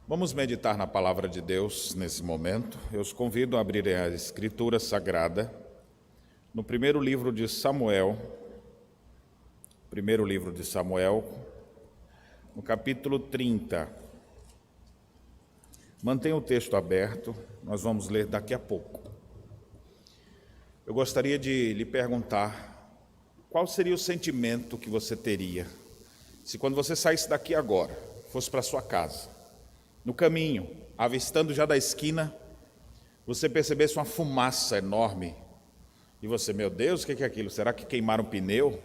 Vamos meditar na palavra de Deus nesse momento. Eu os convido a abrirem a Escritura Sagrada no primeiro livro de Samuel, no capítulo 30. Mantenha o texto aberto, nós vamos ler daqui a pouco. Eu gostaria de lhe perguntar qual seria o sentimento que você teria se quando você saísse daqui agora, fosse para sua casa, no caminho, avistando já da esquina, você percebesse uma fumaça enorme, e você, meu Deus, o que é aquilo? Será que queimaram o pneu?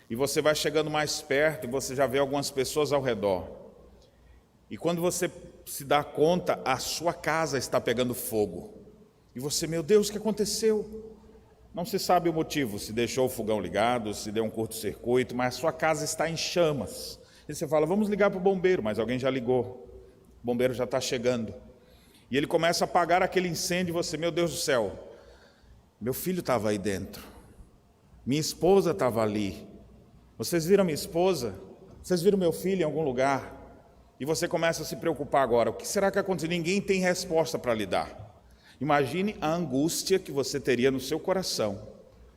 E você vai chegando mais perto, e você já vê algumas pessoas ao redor. E quando você se dá conta, a sua casa está pegando fogo. E você, meu Deus, o que aconteceu? Não se sabe o motivo, se deixou o fogão ligado, se deu um curto-circuito, mas a sua casa está em chamas. E você fala, vamos ligar para o bombeiro, mas alguém já ligou. O bombeiro já está chegando. E ele começa a apagar aquele incêndio e você, meu Deus do céu, meu filho estava aí dentro. Minha esposa estava ali. Vocês viram minha esposa? Vocês viram meu filho em algum lugar? E você começa a se preocupar agora. O que será que aconteceu? Ninguém tem resposta para lhe dar. Imagine a angústia que você teria no seu coração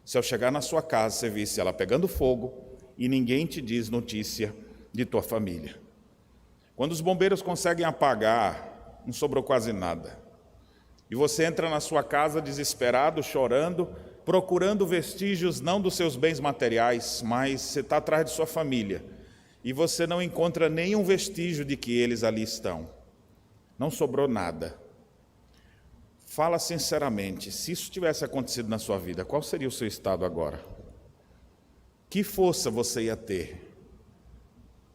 se ao chegar na sua casa você visse ela pegando fogo e ninguém te diz notícia de tua família. Quando os bombeiros conseguem apagar, não sobrou quase nada. E você entra na sua casa desesperado, chorando, procurando vestígios não dos seus bens materiais, mas você está atrás de sua família. E você não encontra nenhum vestígio de que eles ali estão. Não sobrou nada. Fala sinceramente, se isso tivesse acontecido na sua vida, qual seria o seu estado agora? Que força você ia ter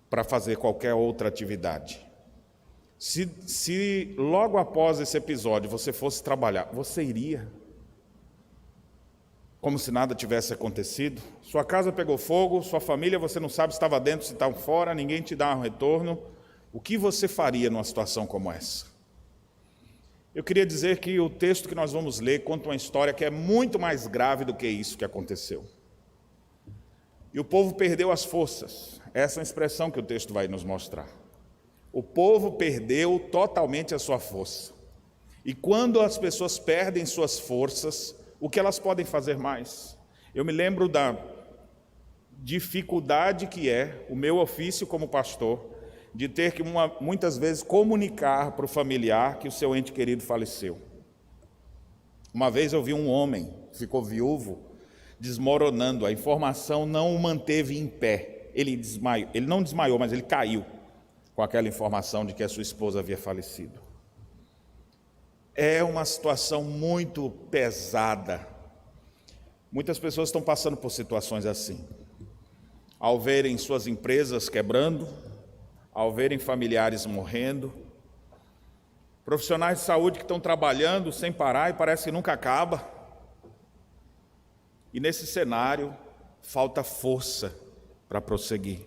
para fazer qualquer outra atividade? Se logo após esse episódio você fosse trabalhar, você iria? Como se nada tivesse acontecido? Sua casa pegou fogo, sua família você não sabe se estava dentro, se estava fora, ninguém te dá um retorno. O que você faria numa situação como essa? Eu queria dizer que o texto que nós vamos ler conta uma história que é muito mais grave do que isso que aconteceu. E o povo perdeu as forças. Essa é a expressão que o texto vai nos mostrar. O povo perdeu totalmente a sua força. E quando as pessoas perdem suas forças, o que elas podem fazer mais? Eu me lembro da dificuldade que é o meu ofício como pastor, de ter que muitas vezes comunicar para o familiar que o seu ente querido faleceu. Uma vez eu vi um homem, ficou viúvo, desmoronando, a informação não o manteve em pé. Ele desmaiou, ele não desmaiou, mas ele caiu com aquela informação de que a sua esposa havia falecido. É uma situação muito pesada. Muitas pessoas estão passando por situações assim. Ao verem suas empresas quebrando, ao verem familiares morrendo, profissionais de saúde que estão trabalhando sem parar e parece que nunca acaba. E nesse cenário, falta força para prosseguir.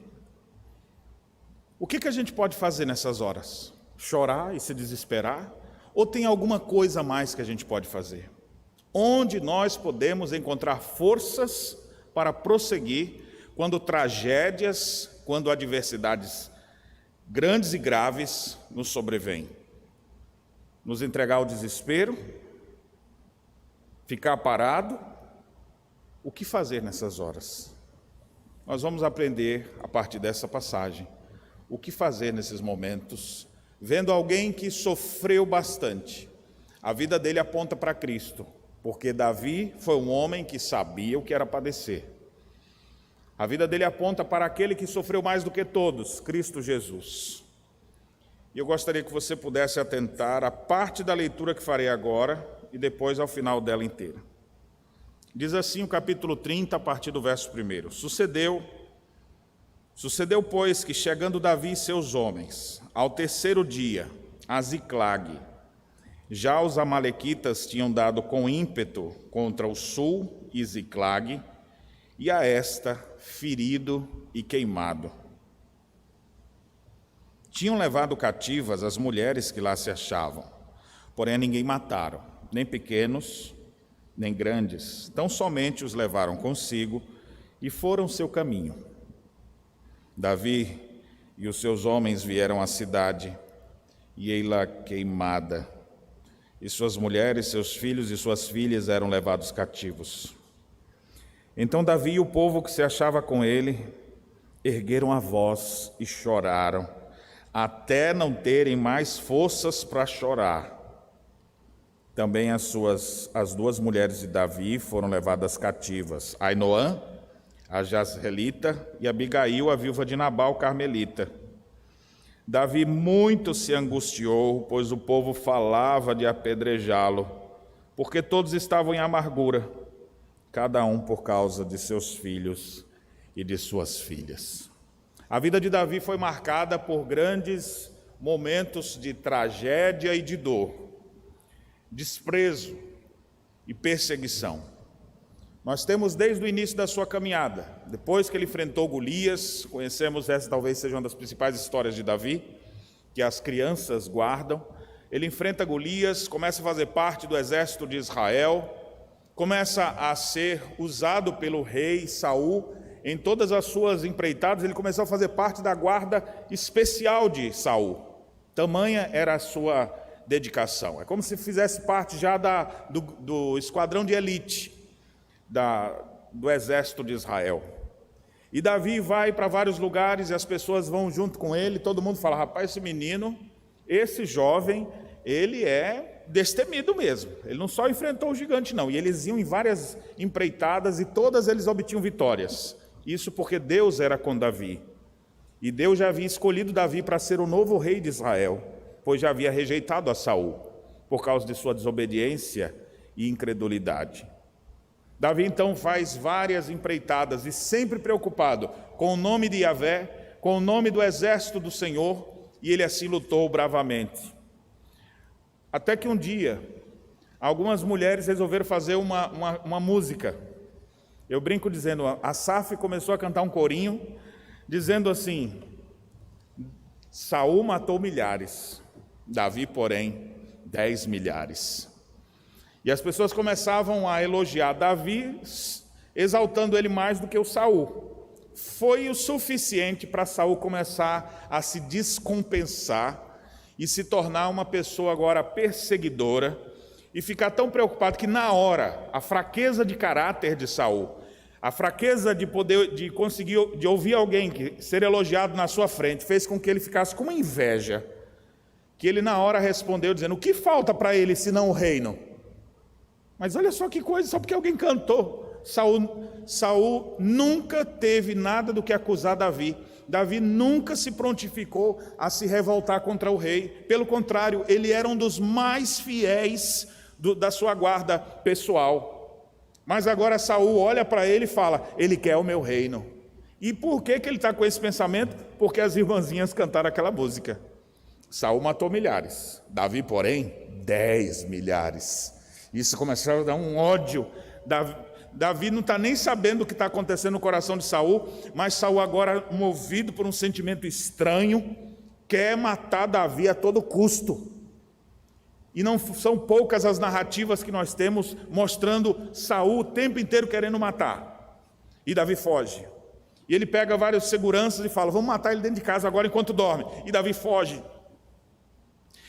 O que a gente pode fazer nessas horas? Chorar e se desesperar? Ou tem alguma coisa a mais que a gente pode fazer? Onde nós podemos encontrar forças para prosseguir quando tragédias, quando adversidades grandes e graves nos sobrevêm? Nos entregar ao desespero? Ficar parado? O que fazer nessas horas? Nós vamos aprender, a partir dessa passagem, o que fazer nesses momentos, vendo alguém que sofreu bastante. A vida dele aponta para Cristo, porque Davi foi um homem que sabia o que era padecer. A vida dele aponta para aquele que sofreu mais do que todos, Cristo Jesus. E eu gostaria que você pudesse atentar à parte da leitura que farei agora e depois ao final dela inteira. Diz assim o capítulo 30, a partir do verso 1. Sucedeu, pois, que chegando Davi e seus homens, ao terceiro dia, a Ziclague, já os amalequitas tinham dado com ímpeto contra o sul e Ziclague, e a esta ferido e queimado. Tinham levado cativas as mulheres que lá se achavam, porém a ninguém mataram, nem pequenos, nem grandes, tão somente os levaram consigo e foram seu caminho. Davi e os seus homens vieram à cidade e ei-la queimada, e suas mulheres, seus filhos e suas filhas eram levados cativos. Então Davi e o povo que se achava com ele ergueram a voz e choraram, até não terem mais forças para chorar. Também as duas mulheres de Davi foram levadas cativas, Ainoã, a Jazreelita, e Abigail, a viúva de Nabal, carmelita. Davi muito se angustiou, pois o povo falava de apedrejá-lo, porque todos estavam em amargura, cada um por causa de seus filhos e de suas filhas. A vida de Davi foi marcada por grandes momentos de tragédia e de dor, desprezo e perseguição. Nós temos desde o início da sua caminhada, depois que ele enfrentou Golias, conhecemos essa talvez seja uma das principais histórias de Davi, que as crianças guardam. Ele enfrenta Golias, começa a fazer parte do exército de Israel, começa a ser usado pelo rei Saul em todas as suas empreitadas. Ele começou a fazer parte da guarda especial de Saul. Tamanha era a sua dedicação. É como se fizesse parte já do esquadrão de elite do exército de Israel. E Davi vai para vários lugares e as pessoas vão junto com ele. Todo mundo fala: rapaz, esse menino, esse jovem, ele é destemido mesmo. Ele não só enfrentou o gigante, não. E eles iam em várias empreitadas e todas eles obtinham vitórias. Isso porque Deus era com Davi. E Deus já havia escolhido Davi para ser o novo rei de Israel, pois já havia rejeitado a Saul, por causa de sua desobediência e incredulidade. Davi então faz várias empreitadas e sempre preocupado com o nome de Yahvé, com o nome do exército do Senhor, e ele assim lutou bravamente. Até que um dia, algumas mulheres resolveram fazer uma música. Eu brinco dizendo, Asaf começou a cantar um corinho, dizendo assim: Saul matou milhares, Davi, porém, 10 milhares. E as pessoas começavam a elogiar Davi, exaltando ele mais do que o Saul. Foi o suficiente para Saul começar a se descompensar e se tornar uma pessoa agora perseguidora, e ficar tão preocupado que na hora, a fraqueza de caráter de Saul, a fraqueza de conseguir de ouvir alguém ser elogiado na sua frente, fez com que ele ficasse com uma inveja, que ele na hora respondeu dizendo: o que falta para ele senão o reino? Mas olha só que coisa, só porque alguém cantou. Saul nunca teve nada do que acusar Davi. Davi nunca se prontificou a se revoltar contra o rei. Pelo contrário, ele era um dos mais fiéis da sua guarda pessoal. Mas agora Saul olha para ele e fala: ele quer o meu reino. E por que ele está com esse pensamento? Porque as irmãzinhas cantaram aquela música. Saul matou milhares, Davi, porém, 10 milhares. Isso começou a dar um ódio. Davi não está nem sabendo o que está acontecendo no coração de Saul, mas Saul agora, movido por um sentimento estranho, quer matar Davi a todo custo. E não são poucas as narrativas que nós temos mostrando Saul o tempo inteiro querendo matar. E Davi foge. E ele pega vários seguranças e fala: vamos matar ele dentro de casa agora enquanto dorme. E Davi foge.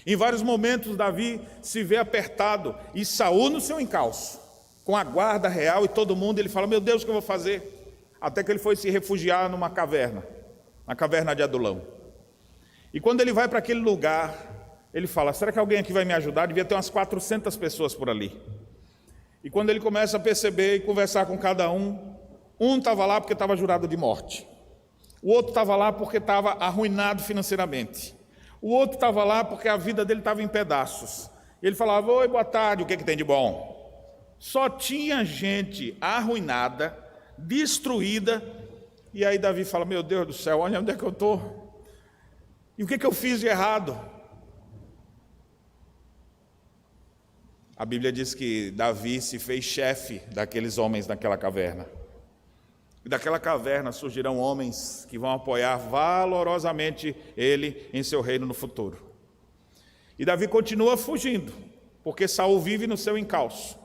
Em vários momentos Davi se vê apertado, e Saul no seu encalço, com a guarda real e todo mundo. Ele fala: meu Deus, o que eu vou fazer? Até que ele foi se refugiar numa caverna, na caverna de Adulão. E quando ele vai para aquele lugar, ele fala: será que alguém aqui vai me ajudar? Devia ter umas 400 pessoas por ali. E quando ele começa a perceber e conversar com cada um estava lá porque estava jurado de morte, o outro estava lá porque estava arruinado financeiramente, o outro estava lá porque a vida dele estava em pedaços. Ele falava: oi, boa tarde, o que tem de bom? Só tinha gente arruinada, destruída. E aí Davi fala: meu Deus do céu, olha onde é que eu estou. E o que eu fiz de errado? A Bíblia diz que Davi se fez chefe daqueles homens naquela caverna. E daquela caverna surgirão homens que vão apoiar valorosamente ele em seu reino no futuro. E Davi continua fugindo, porque Saul vive no seu encalço.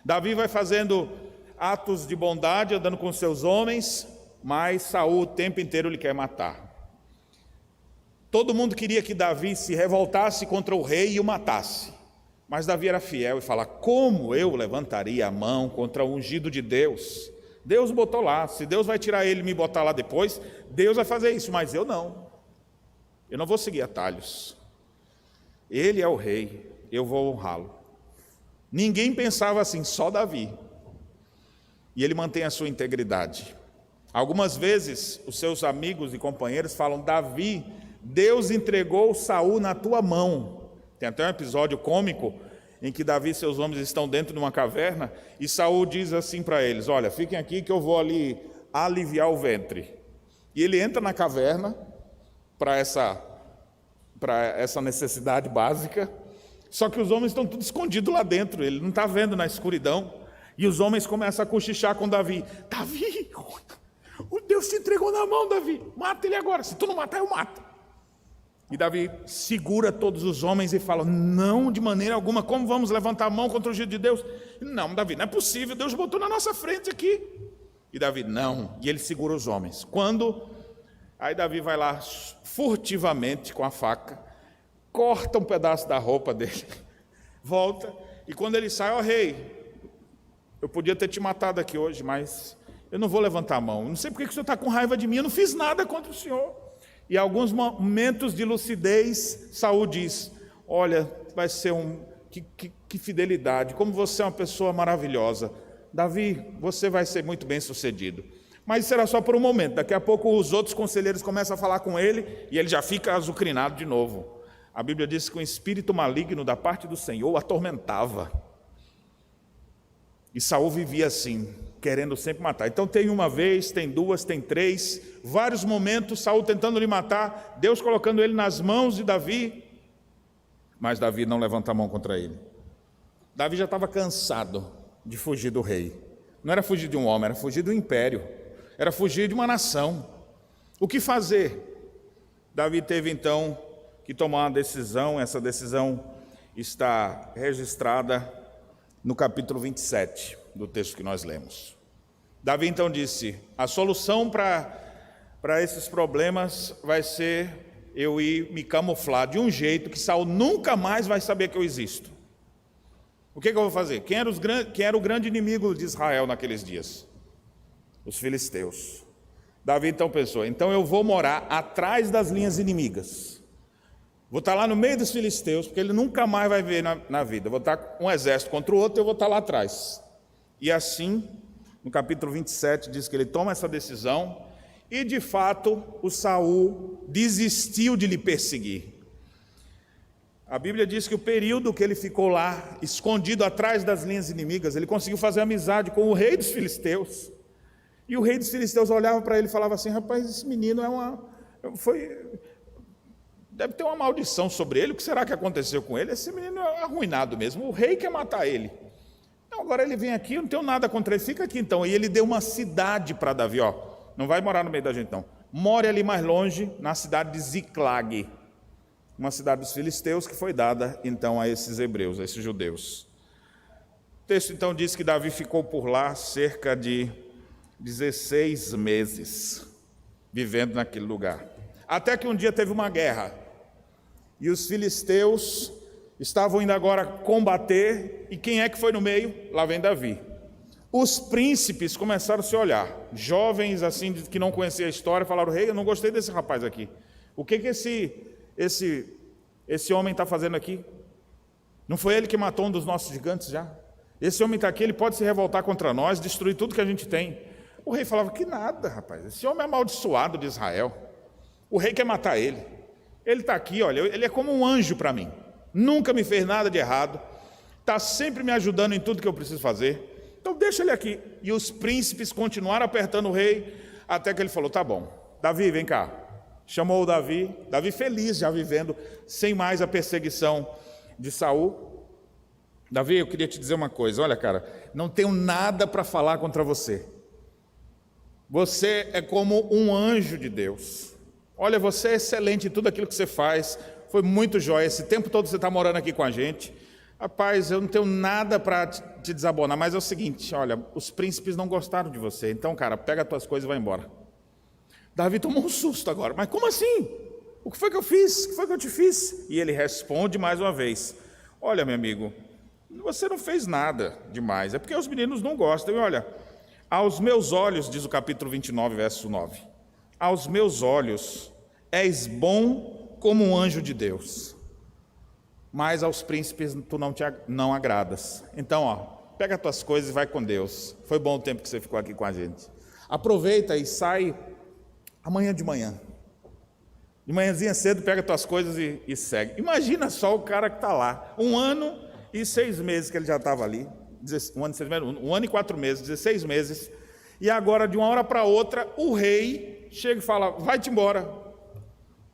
Davi vai fazendo atos de bondade, andando com seus homens, mas Saul o tempo inteiro lhe quer matar. Todo mundo queria que Davi se revoltasse contra o rei e o matasse. Mas Davi era fiel e fala: como eu levantaria a mão contra o ungido de Deus? Deus botou lá, se Deus vai tirar ele e me botar lá depois, Deus vai fazer isso, mas eu não. Eu não vou seguir atalhos. Ele é o rei, eu vou honrá-lo. Ninguém pensava assim, só Davi. E ele mantém a sua integridade. Algumas vezes, os seus amigos e companheiros falam: Davi, Deus entregou Saul na tua mão. Tem até um episódio cômico em que Davi e seus homens estão dentro de uma caverna e Saul diz assim para eles: olha, fiquem aqui que eu vou ali aliviar o ventre. E ele entra na caverna para essa necessidade básica, só que os homens estão tudo escondidos lá dentro, ele não está vendo na escuridão, e os homens começam a cochichar com Davi: Davi, o Deus te entregou na mão, Davi, mata ele agora, se tu não matar eu mato. E Davi segura todos os homens e fala: não, de maneira alguma, como vamos levantar a mão contra o ungido de Deus? Não, Davi, não é possível, Deus botou na nossa frente aqui. E Davi: não, e ele segura os homens. Aí Davi vai lá furtivamente com a faca, corta um pedaço da roupa dele, volta, e quando ele sai: ó rei, eu podia ter te matado aqui hoje, mas eu não vou levantar a mão, não sei por que o senhor está com raiva de mim, eu não fiz nada contra o senhor. E alguns momentos de lucidez, Saul diz: olha, vai ser que fidelidade, como você é uma pessoa maravilhosa, Davi, você vai ser muito bem sucedido. Mas será só por um momento, daqui a pouco os outros conselheiros começam a falar com ele, e ele já fica azucrinado de novo. A Bíblia diz que um espírito maligno da parte do Senhor o atormentava. E Saul vivia assim, querendo sempre matar. Então tem uma vez, tem duas, tem três, vários momentos, Saul tentando lhe matar, Deus colocando ele nas mãos de Davi, mas Davi não levanta a mão contra ele. Davi já estava cansado de fugir do rei. Não era fugir de um homem, era fugir do império, era fugir de uma nação. O que fazer? Davi teve então que tomar uma decisão, essa decisão está registrada no capítulo 27 do texto que nós lemos. Davi então disse: a solução para esses problemas vai ser eu ir me camuflar de um jeito que Saul nunca mais vai saber que eu existo. O que eu vou fazer? Quem era o grande inimigo de Israel naqueles dias? Os filisteus. Davi então pensou: então eu vou morar atrás das linhas inimigas. Vou estar lá no meio dos filisteus, porque ele nunca mais vai ver na vida. Vou estar um exército contra o outro, eu vou estar lá atrás. E assim, no capítulo 27, diz que ele toma essa decisão, e de fato, o Saul desistiu de lhe perseguir. A Bíblia diz que o período que ele ficou lá, escondido atrás das linhas inimigas, ele conseguiu fazer amizade com o rei dos filisteus. E o rei dos filisteus olhava para ele e falava assim: rapaz, esse menino deve ter uma maldição sobre ele, o que será que aconteceu com ele? Esse menino é arruinado mesmo, o rei quer matar ele. Então agora ele vem aqui, eu não tenho nada contra ele, fica aqui então. E ele deu uma cidade para Davi: ó, não vai morar no meio da gente não, more ali mais longe, na cidade de Ziclag, uma cidade dos filisteus que foi dada então a esses hebreus, a esses judeus. O texto então diz que Davi ficou por lá cerca de 16 meses, vivendo naquele lugar. Até que um dia teve uma guerra, e os filisteus estavam indo agora combater, e quem é que foi no meio? Lá vem Davi. Os príncipes começaram a se olhar, jovens assim que não conheciam a história, falaram: rei, eu não gostei desse rapaz aqui. O que esse homem está fazendo aqui? Não foi ele que matou um dos nossos gigantes já? Esse homem está aqui, ele pode se revoltar contra nós, destruir tudo que a gente tem. O rei falava: que nada, rapaz, esse homem é amaldiçoado de Israel. O rei quer matar ele. Ele está aqui, olha, ele é como um anjo para mim. Nunca me fez nada de errado. Está sempre me ajudando em tudo que eu preciso fazer. Então deixa ele aqui. E os príncipes continuaram apertando o rei, até que ele falou: tá bom, Davi, vem cá. Chamou o Davi feliz já vivendo, sem mais a perseguição de Saul. Davi, eu queria te dizer uma coisa: olha, cara, não tenho nada para falar contra você. Você é como um anjo de Deus. Olha, você é excelente em tudo aquilo que você faz, foi muito jóia, esse tempo todo você está morando aqui com a gente. Rapaz, eu não tenho nada para te desabonar, mas é o seguinte, olha, os príncipes não gostaram de você, então, cara, pega as tuas coisas e vai embora. Davi tomou um susto agora: mas como assim? O que foi que eu fiz? O que foi que eu te fiz? E ele responde mais uma vez: olha, meu amigo, você não fez nada demais, é porque os meninos não gostam. E olha, aos meus olhos, diz o capítulo 29, verso 9, aos meus olhos és bom como um anjo de Deus, mas aos príncipes tu não agradas. Então, ó, pega as tuas coisas e vai com Deus. Foi bom o tempo que você ficou aqui com a gente. Aproveita e sai amanhã de manhã. De manhãzinha cedo, pega as tuas coisas e segue. Imagina só o cara que está lá, 1 ano e 6 meses que ele já estava ali, 1 ano e 4 meses, 16 meses, e agora de uma hora para outra, o rei chega e fala: vai-te embora,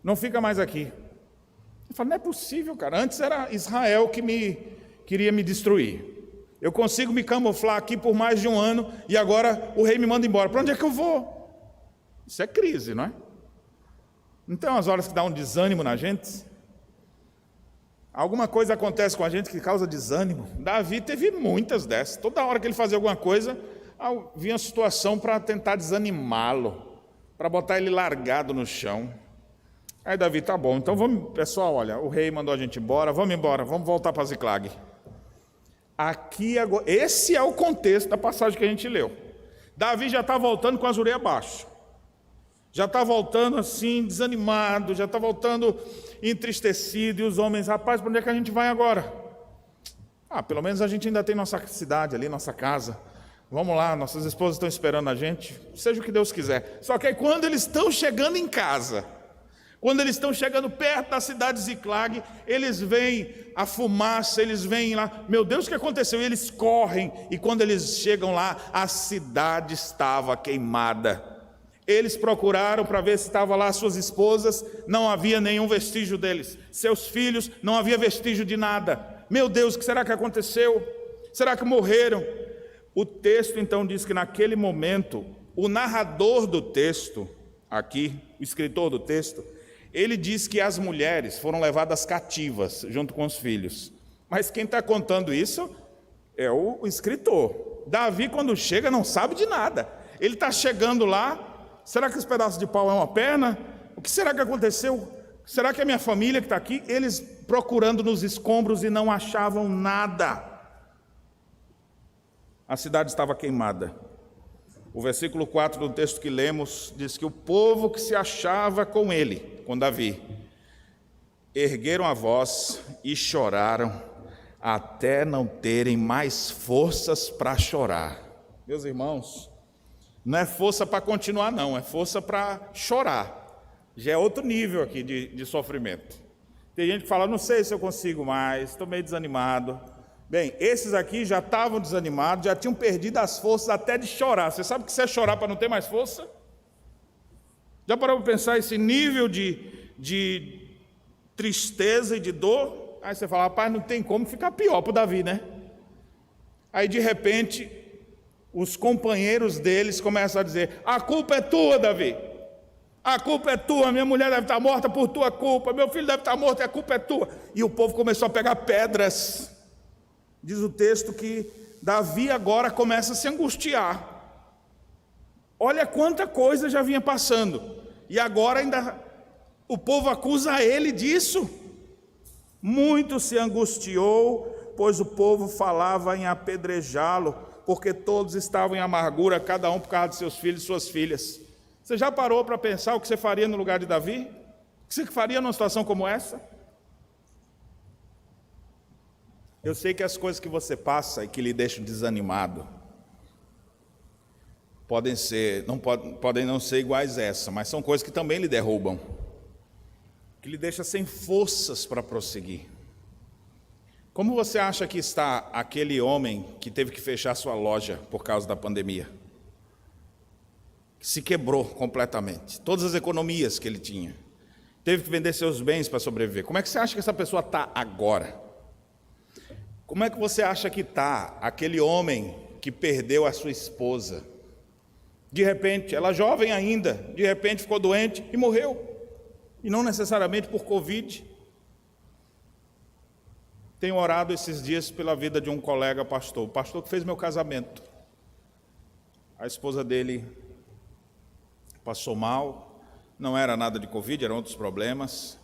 não fica mais aqui. Eu falo: não é possível, cara, antes era Israel que queria me destruir. Eu consigo me camuflar aqui por mais de 1 ano e agora o rei me manda embora. Para onde é que eu vou? Isso é crise, não é? Não tem umas horas que dá um desânimo na gente? Alguma coisa acontece com a gente que causa desânimo. Davi teve muitas dessas. Toda hora que ele fazia alguma coisa, vinha uma situação para tentar desanimá-lo, para botar ele largado no chão. Aí Davi: tá bom, então vamos, pessoal, olha, o rei mandou a gente embora, vamos voltar para Ziclag. Aqui agora, esse é o contexto da passagem que a gente leu. Davi já está voltando com as orelhas abaixo, já está voltando assim, desanimado, já está voltando entristecido, e os homens: rapaz, para onde é que a gente vai agora? Pelo menos a gente ainda tem nossa cidade ali, nossa casa, vamos lá, nossas esposas estão esperando a gente, seja o que Deus quiser. Só que aí quando eles estão chegando em casa, quando eles estão chegando perto da cidade de Ziclag, eles veem a fumaça, eles veem lá, meu Deus, o que aconteceu? E eles correm, e quando eles chegam lá, a cidade estava queimada. Eles procuraram para ver se estavam lá as suas esposas, não havia nenhum vestígio deles. Seus filhos, não havia vestígio de nada. Meu Deus, o que será que aconteceu? Será que morreram? O texto então diz que naquele momento, o narrador do texto, aqui, o escritor do texto, ele diz que as mulheres foram levadas cativas, junto com os filhos. Mas quem está contando isso é o escritor. Davi, quando chega, não sabe de nada. Ele está chegando lá: será que esse pedaço de pau é uma perna? O que será que aconteceu? Será que é minha família que está aqui? Eles procurando nos escombros e não achavam nada. A cidade estava queimada. O versículo 4 do texto que lemos diz que o povo que se achava com ele, com Davi, ergueram a voz e choraram até não terem mais forças para chorar. Meus irmãos, não é força para continuar não, é força para chorar. Já é outro nível aqui de sofrimento. Tem gente que fala: não sei se eu consigo mais, estou meio desanimado. Bem, esses aqui já estavam desanimados, já tinham perdido as forças até de chorar. Você sabe o que é chorar para não ter mais força? Já parou para pensar esse nível de tristeza e de dor? Aí você fala: rapaz, não tem como ficar pior para o Davi, né? Aí de repente, os companheiros deles começam a dizer: a culpa é tua, Davi. A culpa é tua, minha mulher deve estar morta por tua culpa, meu filho deve estar morto e a culpa é tua. E o povo começou a pegar pedras. Diz o texto que Davi agora começa a se angustiar. Olha quanta coisa já vinha passando. E agora ainda o povo acusa ele disso. Muito se angustiou, pois o povo falava em apedrejá-lo, porque todos estavam em amargura, cada um por causa de seus filhos e suas filhas. Você já parou para pensar o que você faria no lugar de Davi? O que você faria numa situação como essa? Eu sei que as coisas que você passa e que lhe deixam desanimado podem não ser iguais a essa, mas são coisas que também lhe derrubam, que lhe deixam sem forças para prosseguir. Como você acha que está aquele homem que teve que fechar sua loja por causa da pandemia? Que se quebrou completamente, todas as economias que ele tinha, teve que vender seus bens para sobreviver. Como é que você acha que essa pessoa está agora? Como é que você acha que está aquele homem que perdeu a sua esposa? De repente, ela jovem ainda, de repente ficou doente e morreu. E não necessariamente por Covid. Tenho orado esses dias pela vida de um colega pastor, o pastor que fez meu casamento. A esposa dele passou mal, não era nada de Covid, eram outros problemas.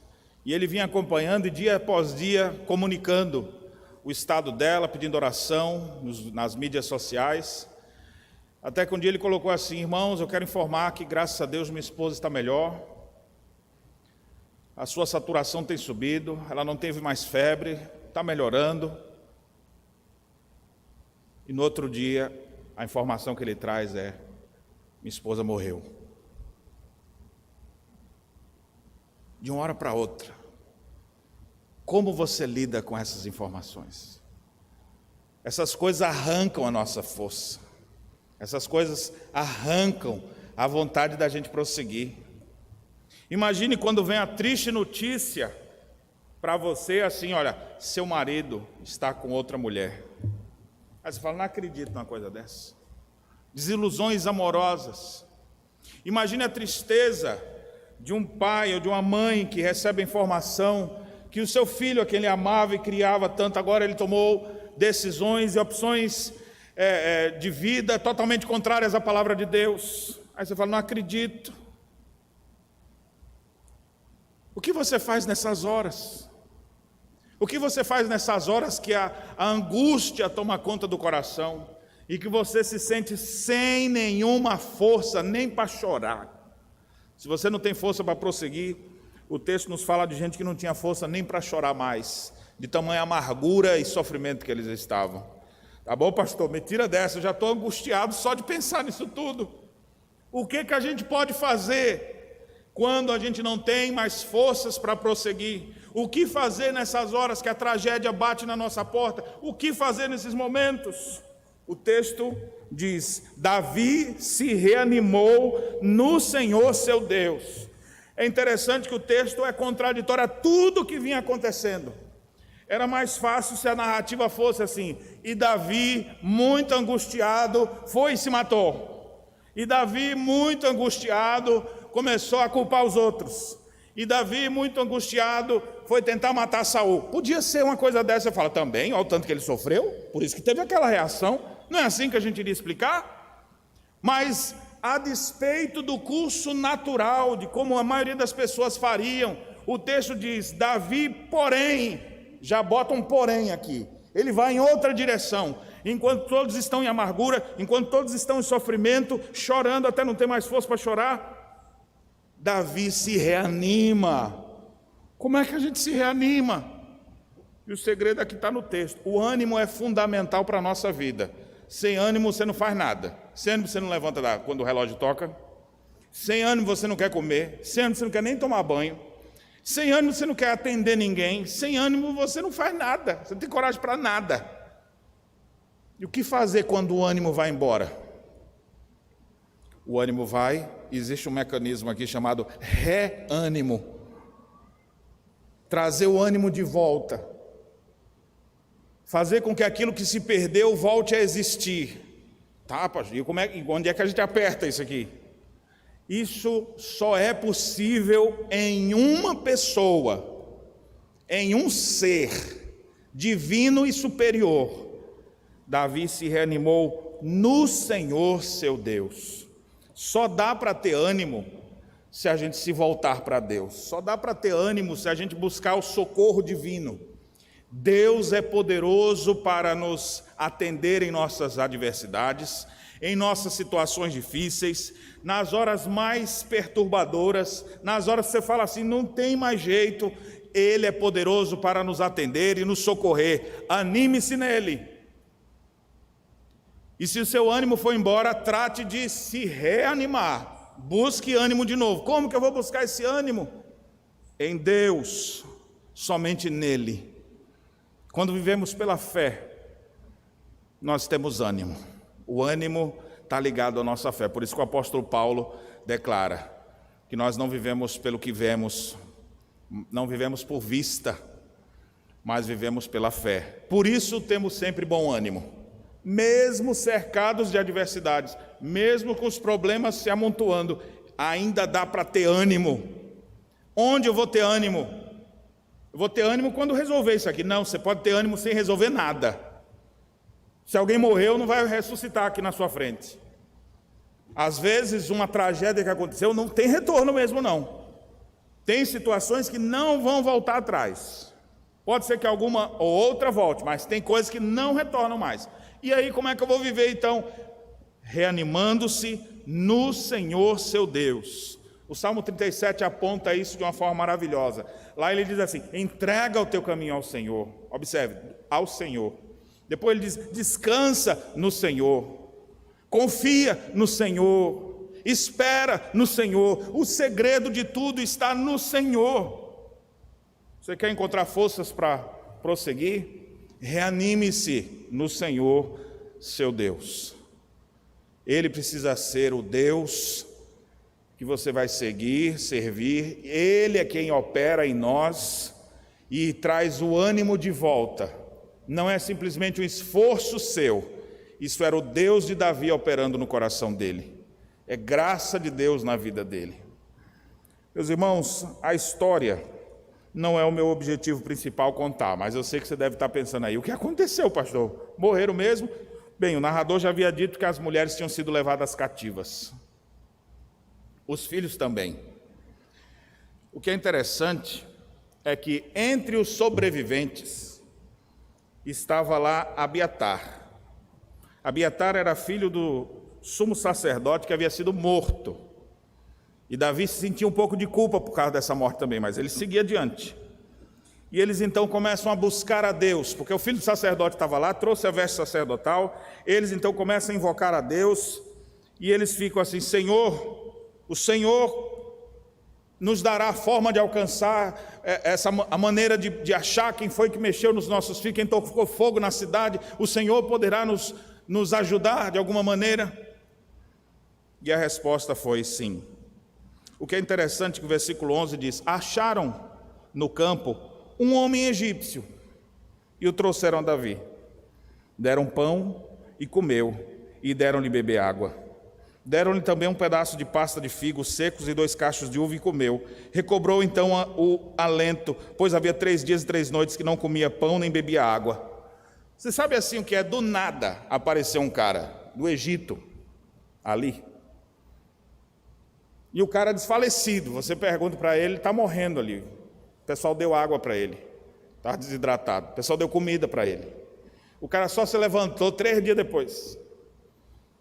E ele vinha acompanhando e dia após dia comunicando o estado dela, pedindo oração nas mídias sociais. Até que um dia ele colocou assim: irmãos, eu quero informar que graças a Deus minha esposa está melhor. A sua saturação tem subido, ela não teve mais febre, está melhorando. E no outro dia, a informação que ele traz é: minha esposa morreu. De uma hora para outra. Como você lida com essas informações? Essas coisas arrancam a nossa força. Essas coisas arrancam a vontade da gente prosseguir. Imagine quando vem a triste notícia para você assim: olha, seu marido está com outra mulher. Aí você fala: não acredito numa coisa dessa. Desilusões amorosas. Imagine a tristeza de um pai ou de uma mãe que recebe a informação que o seu filho, a quem ele amava e criava tanto, agora ele tomou decisões e opções de vida totalmente contrárias à palavra de Deus. Aí você fala: não acredito. O que você faz nessas horas? O que você faz nessas horas que a angústia toma conta do coração e que você se sente sem nenhuma força nem para chorar? Se você não tem força para prosseguir, o texto nos fala de gente que não tinha força nem para chorar mais, de tamanha amargura e sofrimento que eles estavam. Tá bom, pastor? Me tira dessa, eu já estou angustiado só de pensar nisso tudo. O que a gente pode fazer quando a gente não tem mais forças para prosseguir? O que fazer nessas horas que a tragédia bate na nossa porta? O que fazer nesses momentos? O texto diz: Davi se reanimou no Senhor seu Deus. É interessante que o texto é contraditório a tudo que vinha acontecendo. Era mais fácil se a narrativa fosse assim: e Davi, muito angustiado, foi e se matou. E Davi, muito angustiado, começou a culpar os outros. E Davi, muito angustiado, foi tentar matar Saul. Podia ser uma coisa dessa. Você fala: também, olha o tanto que ele sofreu, por isso que teve aquela reação. Não é assim que a gente iria explicar? Mas, a despeito do curso natural, de como a maioria das pessoas fariam, o texto diz: Davi, porém, já bota um porém aqui, ele vai em outra direção. Enquanto todos estão em amargura, enquanto todos estão em sofrimento, chorando até não ter mais força para chorar, Davi se reanima. Como é que a gente se reanima? E o segredo aqui está no texto. O ânimo é fundamental para a nossa vida. Sem ânimo você não faz nada. Sem ânimo você não levanta quando o relógio toca. Sem ânimo você não quer comer. Sem ânimo você não quer nem tomar banho. Sem ânimo você não quer atender ninguém. Sem ânimo você não faz nada. Você não tem coragem para nada. E o que fazer quando o ânimo vai embora? O ânimo vai, existe um mecanismo aqui chamado reânimo. Trazer o ânimo de volta. Fazer com que aquilo que se perdeu volte a existir. Tá, pastor? E onde é que a gente aperta isso aqui? Isso só é possível em uma pessoa, em um ser divino e superior. Davi se reanimou no Senhor seu Deus. Só dá para ter ânimo se a gente se voltar para Deus. Só dá para ter ânimo se a gente buscar o socorro divino. Deus é poderoso para nos atender em nossas adversidades, em nossas situações difíceis, nas horas mais perturbadoras, nas horas que você fala assim: não tem mais jeito. Ele é poderoso para nos atender e nos socorrer. Anime-se nele. E se o seu ânimo for embora, trate de se reanimar. Busque ânimo de novo. Como que eu vou buscar esse ânimo? Em Deus, somente nele. Quando vivemos pela fé, nós temos ânimo. O ânimo está ligado à nossa fé. Por isso que o apóstolo Paulo declara que nós não vivemos pelo que vemos, não vivemos por vista, mas vivemos pela fé. Por isso temos sempre bom ânimo. Mesmo cercados de adversidades, mesmo com os problemas se amontoando, ainda dá para ter ânimo. Onde eu vou ter ânimo? Eu vou ter ânimo quando resolver isso aqui. Não, você pode ter ânimo sem resolver nada. Se alguém morreu, não vai ressuscitar aqui na sua frente. Às vezes uma tragédia que aconteceu não tem retorno mesmo não. Tem situações que não vão voltar atrás. Pode ser que alguma ou outra volte, mas tem coisas que não retornam mais. E aí como é que eu vou viver então? Reanimando-se no Senhor seu Deus. O Salmo 37 aponta isso de uma forma maravilhosa. Lá ele diz assim: entrega o teu caminho ao Senhor. Observe, ao Senhor. Depois ele diz: descansa no Senhor. Confia no Senhor. Espera no Senhor. O segredo de tudo está no Senhor. Você quer encontrar forças para prosseguir? Reanime-se no Senhor seu Deus. Ele precisa ser o Deus que você vai seguir, servir. Ele é quem opera em nós e traz o ânimo de volta. Não é simplesmente um esforço seu. Isso era o Deus de Davi operando no coração dele. É graça de Deus na vida dele. Meus irmãos, a história não é o meu objetivo principal contar, mas eu sei que você deve estar pensando aí: o que aconteceu, pastor? Morreram mesmo? Bem, o narrador já havia dito que as mulheres tinham sido levadas cativas. Os filhos também. O que é interessante é que entre os sobreviventes estava lá Abiatar. Abiatar era filho do sumo sacerdote que havia sido morto. E Davi se sentia um pouco de culpa por causa dessa morte também, mas ele seguia adiante. E eles então começam a buscar a Deus, porque o filho do sacerdote estava lá, trouxe a veste sacerdotal. Eles então começam a invocar a Deus, e eles ficam assim: Senhor, o Senhor nos dará a forma de alcançar a maneira de achar quem foi que mexeu nos nossos filhos, quem tocou fogo na cidade. O Senhor poderá nos ajudar de alguma maneira? E a resposta foi sim. O que é interessante é que o versículo 11 diz: acharam no campo um homem egípcio e o trouxeram a Davi. Deram pão e comeu, e deram-lhe beber água. Deram-lhe também um pedaço de pasta de figos secos e 2 cachos de uva, e comeu. Recobrou então o alento, pois havia 3 dias e 3 noites que não comia pão nem bebia água. Você sabe assim o que é? Do nada apareceu um cara do Egito ali. E o cara desfalecido. Você pergunta para ele, ele está morrendo ali. O pessoal deu água para ele, estava desidratado. O pessoal deu comida para ele. O cara só se levantou 3 dias depois.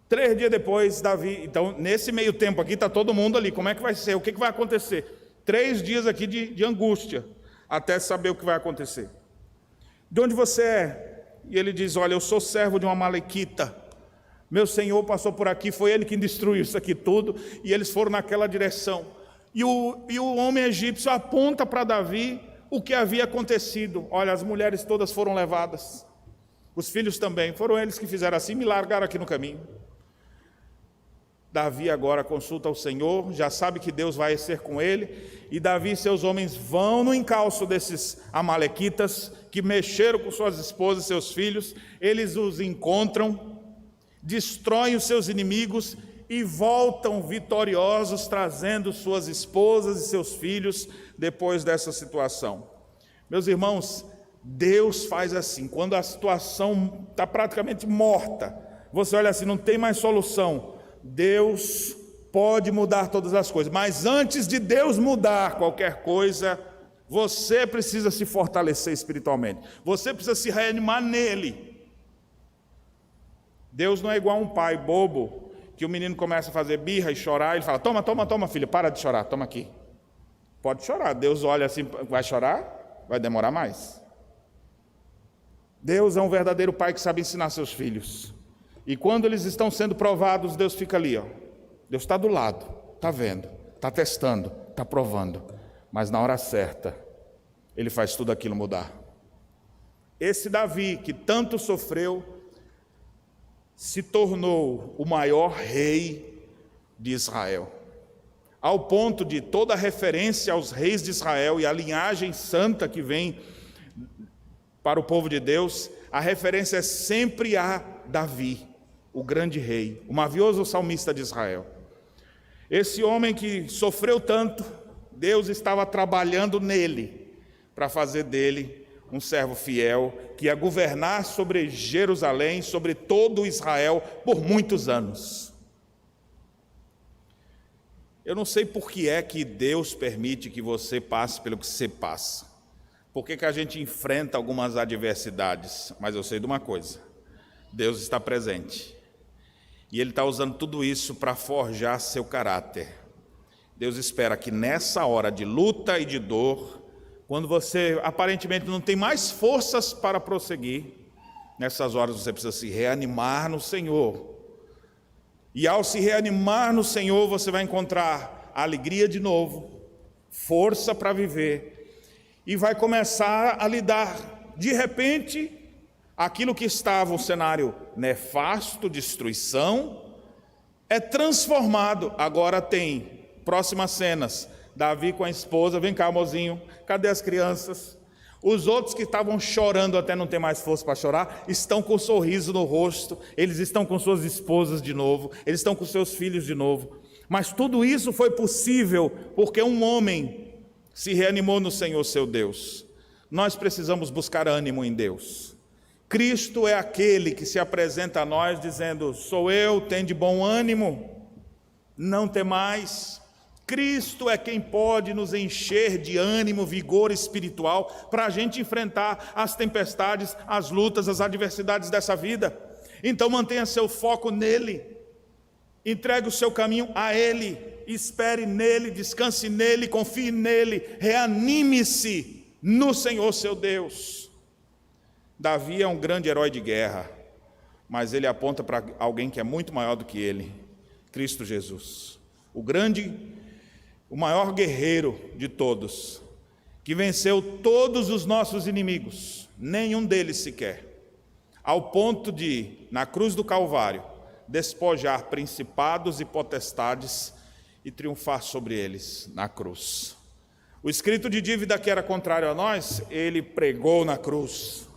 3 dias depois, Davi... Então, nesse meio tempo aqui, está todo mundo ali. Como é que vai ser? O que vai acontecer? 3 dias aqui de angústia, até saber o que vai acontecer. De onde você é? E ele diz: olha, eu sou servo de uma amalequita. Meu senhor passou por aqui, foi ele que destruiu isso aqui tudo, e eles foram naquela direção. E o homem egípcio aponta para Davi o que havia acontecido. Olha, as mulheres todas foram levadas, os filhos também, foram eles que fizeram assim, me largaram aqui no caminho. Davi agora consulta o Senhor, já sabe que Deus vai ser com ele, e Davi e seus homens vão no encalço desses amalequitas, que mexeram com suas esposas e seus filhos. Eles os encontram, destroem os seus inimigos e voltam vitoriosos, trazendo suas esposas e seus filhos depois dessa situação. Meus irmãos, Deus faz assim, quando a situação está praticamente morta, você olha assim, não tem mais solução, Deus pode mudar todas as coisas, mas antes de Deus mudar qualquer coisa, você precisa se fortalecer espiritualmente, você precisa se reanimar nele. Deus não é igual a um pai bobo, que o menino começa a fazer birra e chorar, ele fala: toma filha, para de chorar, toma aqui. Pode chorar. Deus olha assim: vai chorar? Vai demorar mais. Deus é um verdadeiro pai que sabe ensinar seus filhos. E quando eles estão sendo provados, Deus fica ali, ó. Deus está do lado, está vendo, está testando, está provando. Mas na hora certa, Ele faz tudo aquilo mudar. Esse Davi, que tanto sofreu, se tornou o maior rei de Israel. Ao ponto de toda referência aos reis de Israel e a linhagem santa que vem para o povo de Deus, a referência é sempre a Davi, o grande rei, o mavioso salmista de Israel. Esse homem que sofreu tanto, Deus estava trabalhando nele para fazer dele um servo fiel, que ia governar sobre Jerusalém, sobre todo Israel, por muitos anos. Eu não sei por que é que Deus permite que você passe pelo que você passa. Por que a gente enfrenta algumas adversidades? Mas eu sei de uma coisa: Deus está presente. E Ele está usando tudo isso para forjar seu caráter. Deus espera que nessa hora de luta e de dor, quando você aparentemente não tem mais forças para prosseguir, nessas horas você precisa se reanimar no Senhor. E ao se reanimar no Senhor, você vai encontrar alegria de novo, força para viver, e vai começar a lidar. De repente, aquilo que estava um cenário nefasto, destruição, é transformado. Agora tem próximas cenas: Davi com a esposa, vem cá, mozinho, cadê as crianças? Os outros que estavam chorando até não ter mais força para chorar, estão com um sorriso no rosto, eles estão com suas esposas de novo, eles estão com seus filhos de novo. Mas tudo isso foi possível porque um homem se reanimou no Senhor seu Deus. Nós precisamos buscar ânimo em Deus. Cristo é aquele que se apresenta a nós dizendo: sou eu, tende bom ânimo, não temais. Cristo é quem pode nos encher de ânimo, vigor espiritual, para a gente enfrentar as tempestades, as lutas, as adversidades dessa vida. Então mantenha seu foco nele, entregue o seu caminho a Ele, espere nele, descanse nele, confie nele, reanime-se no Senhor seu Deus. Davi é um grande herói de guerra, mas ele aponta para alguém que é muito maior do que ele: Cristo Jesus, o maior guerreiro de todos, que venceu todos os nossos inimigos, nenhum deles sequer, ao ponto de, na cruz do Calvário, despojar principados e potestades e triunfar sobre eles na cruz. O escrito de dívida que era contrário a nós, ele pregou na cruz.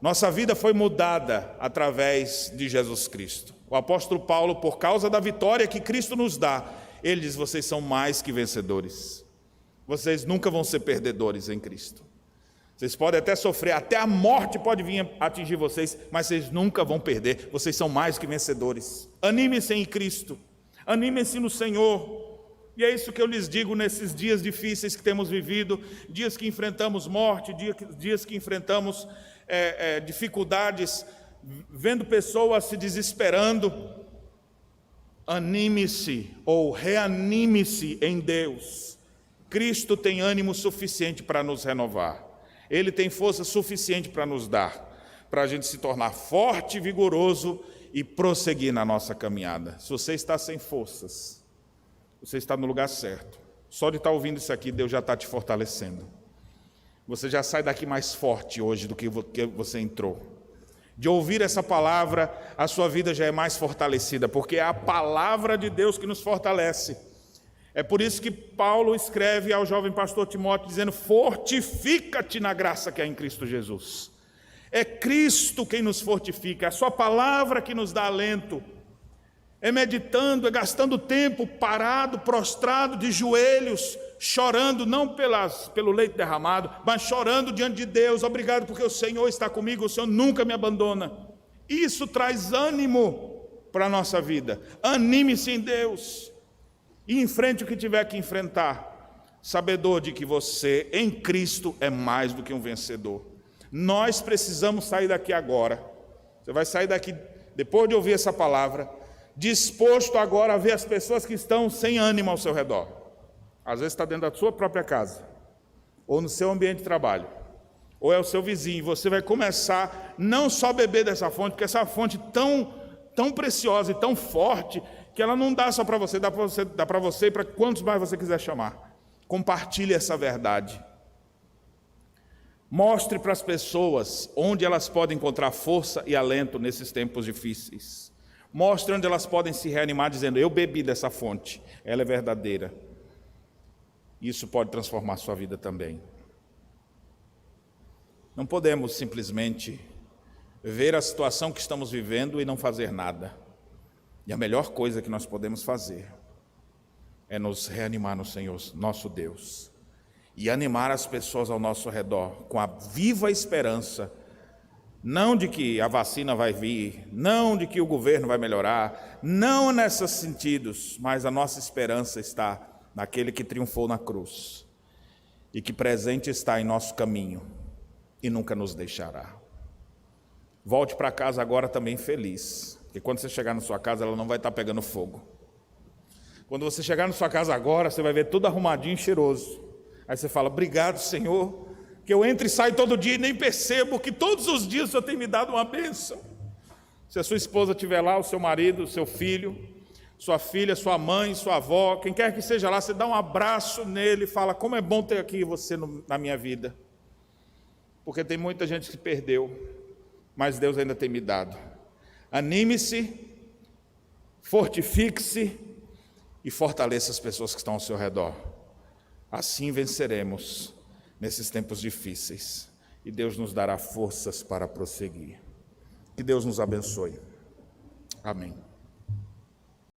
Nossa vida foi mudada através de Jesus Cristo. O apóstolo Paulo, por causa da vitória que Cristo nos dá, ele diz: vocês são mais que vencedores. Vocês nunca vão ser perdedores em Cristo. Vocês podem até sofrer, até a morte pode vir atingir vocês, mas vocês nunca vão perder. Vocês são mais que vencedores. Anime-se em Cristo, anime-se no Senhor. E é isso que eu lhes digo nesses dias difíceis que temos vivido, dias que enfrentamos morte, dias que enfrentamos dificuldades, vendo pessoas se desesperando. Anime-se ou reanime-se em Deus. Cristo tem ânimo suficiente para nos renovar. Ele tem força suficiente para nos dar, para a gente se tornar forte, vigoroso e prosseguir na nossa caminhada. Se você está sem forças, você está no lugar certo. Só de estar ouvindo isso aqui, Deus já está te fortalecendo. Você já sai daqui mais forte hoje do que você entrou. De ouvir essa palavra, a sua vida já é mais fortalecida, porque é a palavra de Deus que nos fortalece. É por isso que Paulo escreve ao jovem pastor Timóteo, dizendo: fortifica-te na graça que há em Cristo Jesus. É Cristo quem nos fortifica, é a sua palavra que nos dá alento. É meditando, é gastando tempo parado, prostrado, de joelhos, chorando, não pelo leite derramado, mas chorando diante de Deus. Obrigado porque o Senhor está comigo, o Senhor nunca me abandona. Isso traz ânimo para a nossa vida. Anime-se em Deus e enfrente o que tiver que enfrentar, sabedor de que você em Cristo é mais do que um vencedor. Nós precisamos sair daqui agora. Você vai sair daqui depois de ouvir essa palavra, disposto agora a ver as pessoas que estão sem ânimo ao seu redor. Às vezes está dentro da sua própria casa, ou no seu ambiente de trabalho, ou é o seu vizinho. Você vai começar não só a beber dessa fonte, porque essa fonte tão preciosa e tão forte, que ela não dá só para você, dá para você e para quantos mais você quiser chamar. Compartilhe essa verdade. Mostre para as pessoas onde elas podem encontrar força e alento nesses tempos difíceis. Mostre onde elas podem se reanimar dizendo: eu bebi dessa fonte, ela é verdadeira. Isso pode transformar a sua vida também. Não podemos simplesmente ver a situação que estamos vivendo e não fazer nada. E a melhor coisa que nós podemos fazer é nos reanimar no Senhor, nosso Deus, e animar as pessoas ao nosso redor com a viva esperança não de que a vacina vai vir, não de que o governo vai melhorar, não nesses sentidos, mas a nossa esperança está naquele que triunfou na cruz e que presente está em nosso caminho e nunca nos deixará. Volte para casa agora também feliz, porque quando você chegar na sua casa ela não vai estar pegando fogo. Quando você chegar na sua casa agora, você vai ver tudo arrumadinho e cheiroso. Aí você fala, obrigado, Senhor, que eu entro e saio todo dia e nem percebo que todos os dias o Senhor tem me dado uma bênção. Se a sua esposa estiver lá, o seu marido, o seu filho, sua filha, sua mãe, sua avó, quem quer que seja lá, você dá um abraço nele e fala, como é bom ter aqui você na minha vida. Porque tem muita gente que perdeu, mas Deus ainda tem me dado. Anime-se, fortifique-se e fortaleça as pessoas que estão ao seu redor. Assim venceremos nesses tempos difíceis e Deus nos dará forças para prosseguir. Que Deus nos abençoe. Amém.